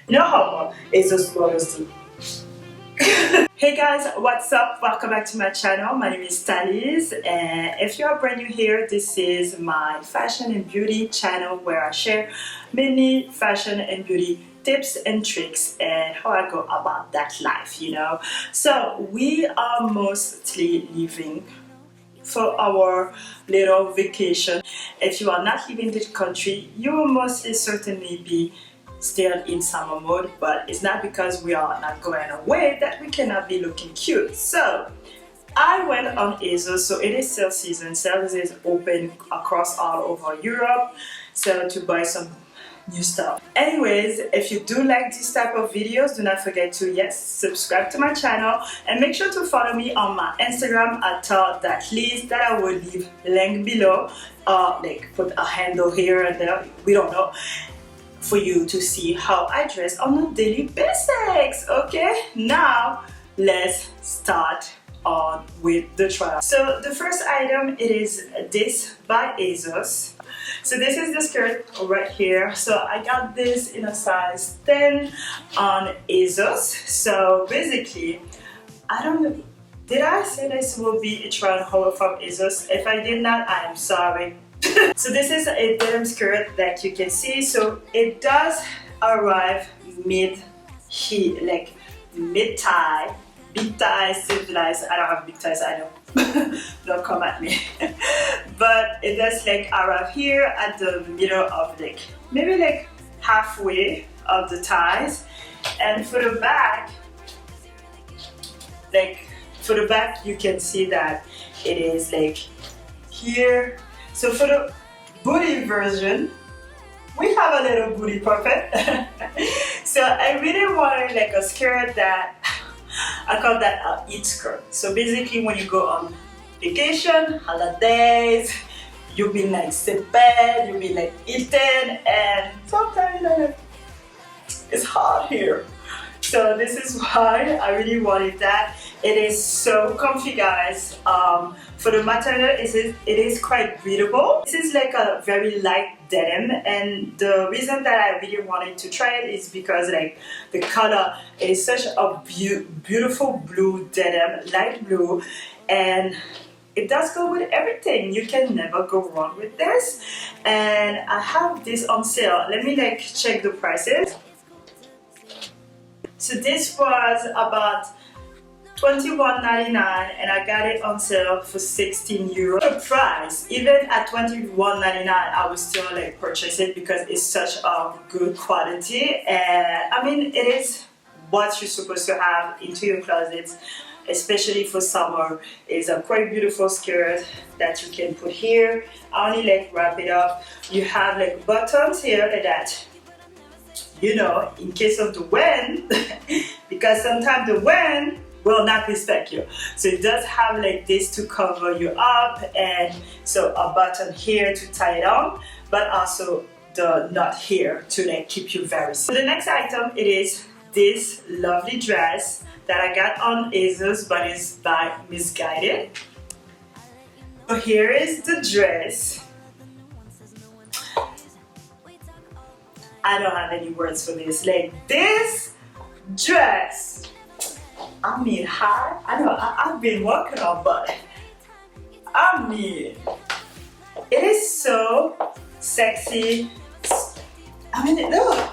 You know how ASOS models do. Hey guys, what's up? Welcome back to my channel. My name is Thaliz, and if you are brand new here, this is my fashion and beauty channel where I share many fashion and beauty tips and tricks and how I go about that life, you know. So we are mostly living for our little vacation. If you are not leaving the country, you will mostly certainly be still in summer mode, but it's not because we are not going away that we cannot be looking cute. So I went on ASOS, so it is sale season. Sales is open across all over Europe, so to buy some new stuff. Anyways, if you do like this type of videos, do not forget to subscribe to my channel and make sure to follow me on my Instagram at THA.LIZ, that I will leave link below, like put a handle here and there, we don't know, for you to see how I dress on a daily basis. Okay, now let's start on with the trial. So the first item, it is this by ASOS. So this is the skirt right here. So I got this in a size 10 on ASOS. So basically, I don't know, did I say this will be a trial haul from ASOS? If I did not, I am sorry. So this is a denim skirt that you can see. So it does arrive mid-hip, like mid-thigh, big thighs, civilized. I don't have big thighs, I know. Don't come at me. But it does like arrive here at the middle of like, maybe like halfway of the thighs. And for the back, you can see that it is like here. So for the booty version, we have a little booty puppet. So I really wanted like a skirt that, I call that a eat skirt. So basically when you go on vacation, holidays, you'll be like sipping, you'll be like eating, and sometimes like, it's hot here. So this is why I really wanted that. It is so comfy, guys. For the material, it is quite breathable. This is like a very light denim, and the reason that I really wanted to try it is because like the color is such a beautiful blue denim, light blue, and it does go with everything. You can never go wrong with this. And I have this on sale. Let me like check the prices. So this was about $21.99 and I got it on sale for 16 euros. The price, even at $21.99, I would still like purchase it because it's such a good quality. And I mean, it is what you're supposed to have into your closets, especially for summer. It's a quite beautiful skirt that you can put here. I only like wrap it up. You have like buttons here like that, you know, in case of the wind, because sometimes the wind will not respect you. So it does have like this to cover you up, and so a button here to tie it on, but also the knot here to like keep you very safe. So the next item, it is this lovely dress that I got on ASOS, but it's by Misguided. So here is the dress. I don't have any words for this. Like this dress, I mean, I know I've been working on, but I mean, it is so sexy. I mean, look,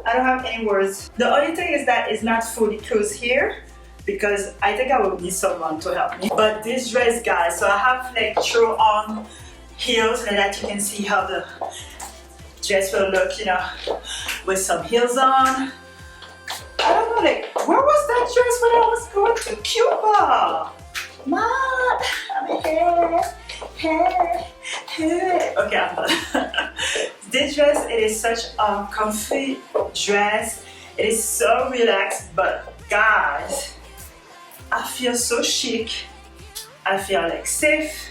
I don't have any words. The only thing is that it's not fully closed here because I think I will need someone to help me. But this dress, guys, so I have like throw on heels so that you can see how the dress will look, you know, with some heels on. I don't know, like, where was that dress when I was going to Cuba? Mom, I'm here. Okay, I'm done. This dress, it is such a comfy dress. It is so relaxed, but guys, I feel so chic. I feel like safe,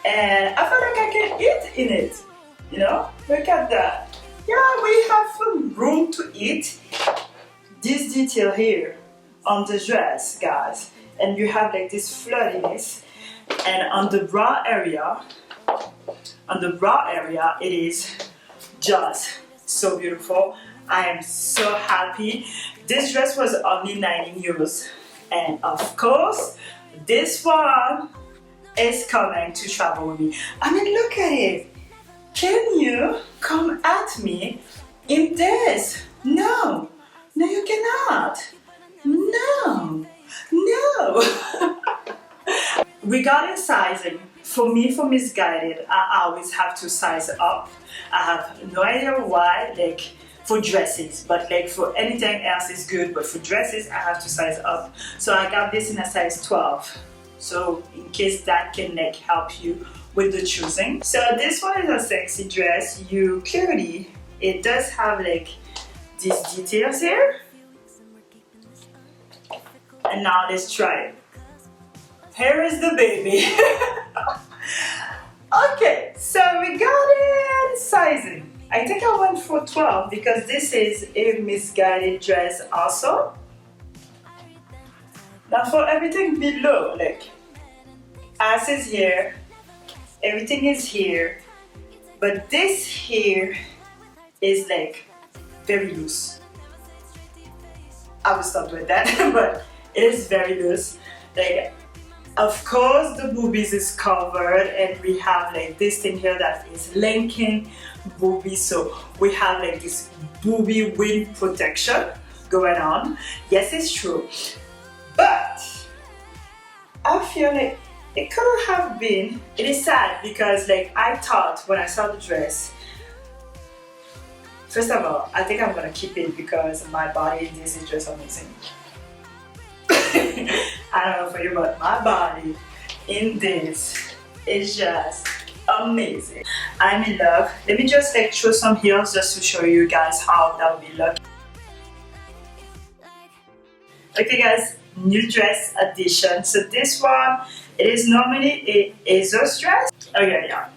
and I feel like I can eat in it. You know, look at that. Yeah, we have some room to eat. This detail here on the dress, guys, and you have like this flirtiness, and on the bra area, it is just so beautiful. I am so happy. This dress was only 19 euros. And of course, this one is coming to travel with me. I mean, look at it. Can you come at me in this? No. No, you cannot. No. No. Regarding sizing, for me, for misguided, I always have to size up. I have no idea why, like for dresses, but like for anything else is good, but for dresses, I have to size up. So I got this in a size 12. So in case that can like help you with the choosing. So this one is a sexy dress. You clearly, it does have like these details here. And now let's try it. Here is the baby. Okay, so we got it sizing. I think I went for 12 because this is a misguided dress also. Now for everything below, like ass is here, everything is here, but this here is like very loose. I will stop with that, but it is very loose. Like, of course the boobies is covered and we have like this thing here that is linking boobies, so we have like this boobie wind protection going on. Yes, it's true, but I feel like it could have been, it is sad because like I thought when I saw the dress, first of all, I think I'm gonna keep it because my body in this is just amazing. I don't know for you, but my body in this is just amazing. I'm in love. Let me just like show some heels just to show you guys how that would be looking. Okay guys, new dress addition. So this one, it is normally a ASOS dress. Okay, yeah.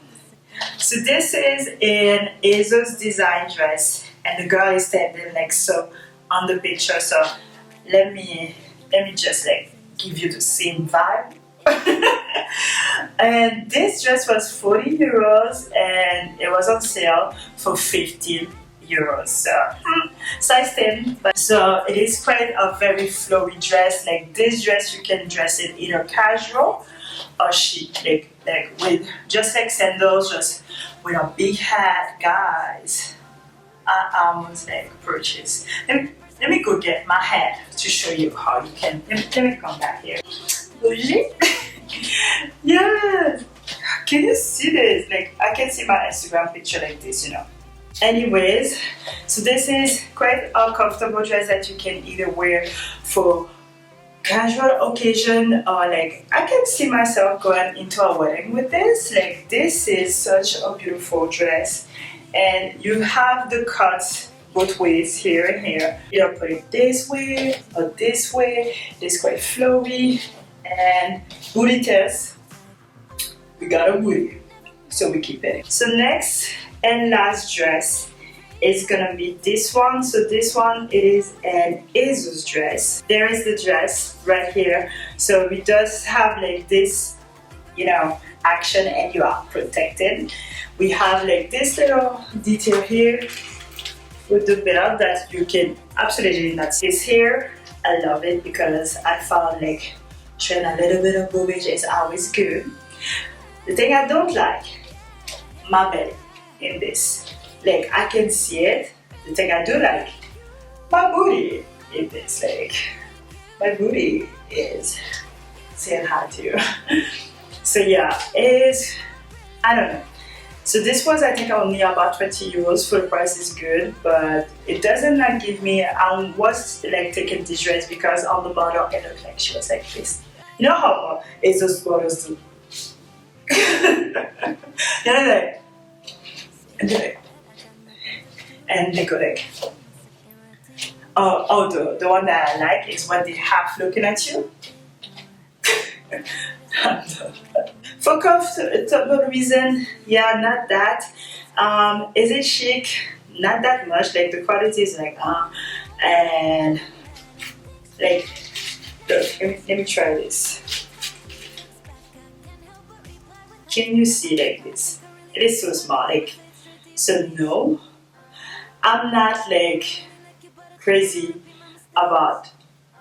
So this is an ASOS design dress and the girl is standing like so on the picture. So let me just like give you the same vibe. And this dress was 40 euros and it was on sale for 15 euros. So size 10. But so it is quite a very flowy dress. Like this dress you can dress it either casual or chic, like with just like sandals, just with a big hat. Guys, I almost like purchase. Let me go get my hat to show you how you can. Let me come back here. Bougie? Yes! Can you see this? Like, I can see my Instagram picture like this, you know. Anyways, so this is quite a comfortable dress that you can either wear for casual occasion or like, I can see myself going into a wedding with this. Like, this is such a beautiful dress. And you have the cuts both ways, here and here. You don't put it this way or this way. It's quite flowy. And booty test, we got a booty, so we keep it. So next and last dress is gonna be this one. So this one, it is an ASOS dress. There is the dress right here. So we just have like this, you know, action and you are protected. We have like this little detail here with the belt that you can absolutely not see. This here, I love it because I found like showing a little bit of boobage is always good. The thing I don't like, my belly in this. Like I can see it. The thing I do like, my booty in this. Like my booty is saying hi to you. So yeah, it is, I don't know. So this was, I think, only about 20 euros. For the price is good, but it doesn't like give me, I was like taking this dress because on the bottom it looked like she was like this. You know how ASOS models do? You know, like, and they go like, oh, the one that I like is when they half looking at you. For comfortable reason, yeah, not that. Is it chic? Not that much. Like the quality is like and like look, let me try this. Can you see like this? It is so small. Like, so no, I'm not like crazy about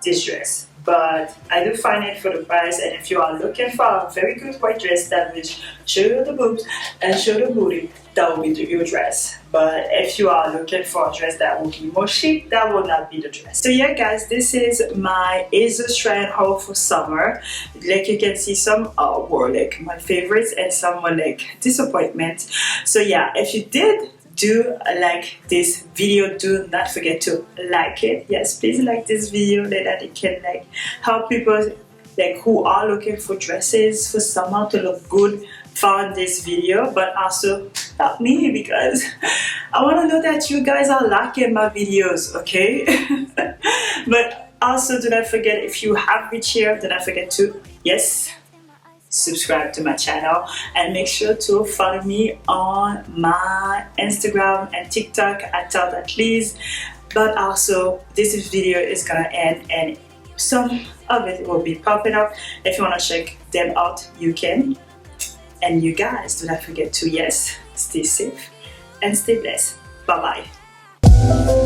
this dress, but I do find it for the price. And if you are looking for a very good white dress that will show you the boobs and show the booty, that will be your dress. But if you are looking for a dress that will be more chic, that will not be the dress. So yeah guys, this is my ASOS Dress haul for summer. Like you can see, some were like my favorites and some were like disappointments. So yeah, if you did do like this video, do not forget to like it. Yes, please like this video so that it can like help people like who are looking for dresses for summer to look good found this video, but also help me because I want to know that you guys are liking my videos, okay? But also do not forget, if you have reached here, do not forget to subscribe to my channel and make sure to follow me on my Instagram and TikTok at THA.LIZ. But also this video is gonna end and some of it will be popping up. If you want to check them out, you can. And you guys do not forget to stay safe and stay blessed. Bye bye.